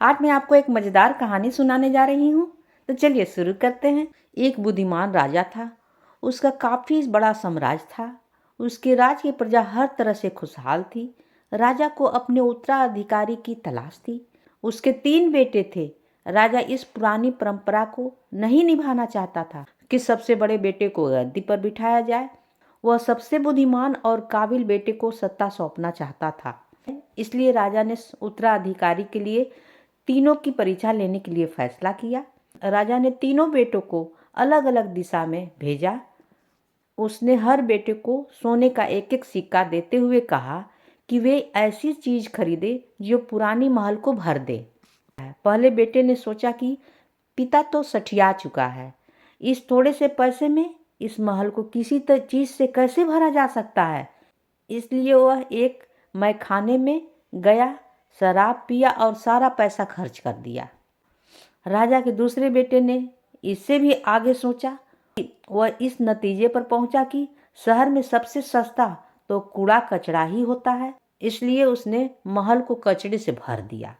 आज मैं आपको एक मज़ेदार कहानी सुनाने जा रही हूँ। तो चलिए शुरू करते हैं। एक बुद्धिमान राजा था। उसका काफ़ी बड़ा साम्राज्य था। उसके राज्य की प्रजा हर तरह से खुशहाल थी। राजा को अपने उत्तराधिकारी की तलाश थी। उसके 3 बेटे थे। राजा इस पुरानी परंपरा को नहीं निभाना चाहता था कि सबसे बड़े बेटे को गद्दी पर बिठाया जाए। वह सबसे बुद्धिमान और काबिल बेटे को सत्ता सौंपना चाहता था। इसलिए राजा ने उत्तराधिकारी के लिए तीनों की परीक्षा लेने के लिए फैसला किया। राजा ने तीनों बेटों को अलग अलग दिशा में भेजा। उसने हर बेटे को सोने का एक एक सिक्का देते हुए कहा कि वे ऐसी चीज खरीदे जो पुरानी महल को भर दे। पहले बेटे ने सोचा कि पिता तो सठिया चुका है, इस थोड़े से पैसे में इस महल को किसी चीज से कैसे भरा जा सकता है। इसलिए वह एक मैखाने में गया, शराब पिया और सारा पैसा खर्च कर दिया। राजा के दूसरे बेटे ने इससे भी आगे सोचा। वह इस नतीजे पर पहुंचा कि शहर में सबसे सस्ता तो कूड़ा कचरा ही होता है। इसलिए उसने महल को कचरे से भर दिया।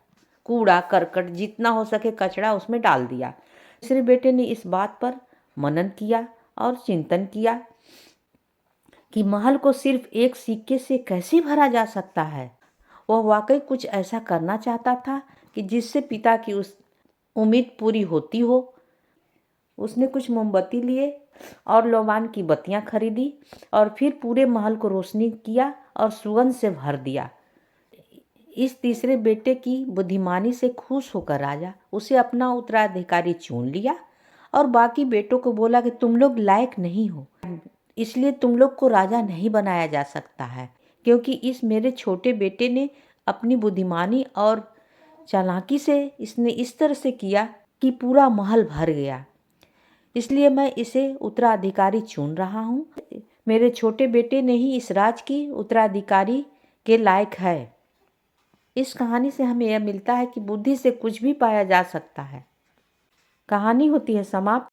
कूड़ा करकट जितना हो सके कचरा उसमें डाल दिया। तीसरे बेटे ने इस बात पर मनन किया और चिंतन किया कि महल को सिर्फ एक सिक्के से कैसे भरा जा सकता है। वह वाकई कुछ ऐसा करना चाहता था कि जिससे पिता की उस उम्मीद पूरी होती हो। उसने कुछ मोमबत्ती लिए और लोबान की बत्तियां खरीदी और फिर पूरे महल को रोशनी किया और सुगंध से भर दिया। इस तीसरे बेटे की बुद्धिमानी से खुश होकर राजा उसे अपना उत्तराधिकारी चुन लिया और बाकी बेटों को बोला कि तुम लोग लायक नहीं हो, इसलिए तुम लोग को राजा नहीं बनाया जा सकता है, क्योंकि इस मेरे छोटे बेटे ने अपनी बुद्धिमानी और चालाकी से इसने इस तरह से किया कि पूरा महल भर गया। इसलिए मैं इसे उत्तराधिकारी चुन रहा हूँ। मेरे छोटे बेटे ने ही इस राज की उत्तराधिकारी के लायक है। इस कहानी से हमें यह मिलता है कि बुद्धि से कुछ भी पाया जा सकता है। कहानी होती है समाप्त।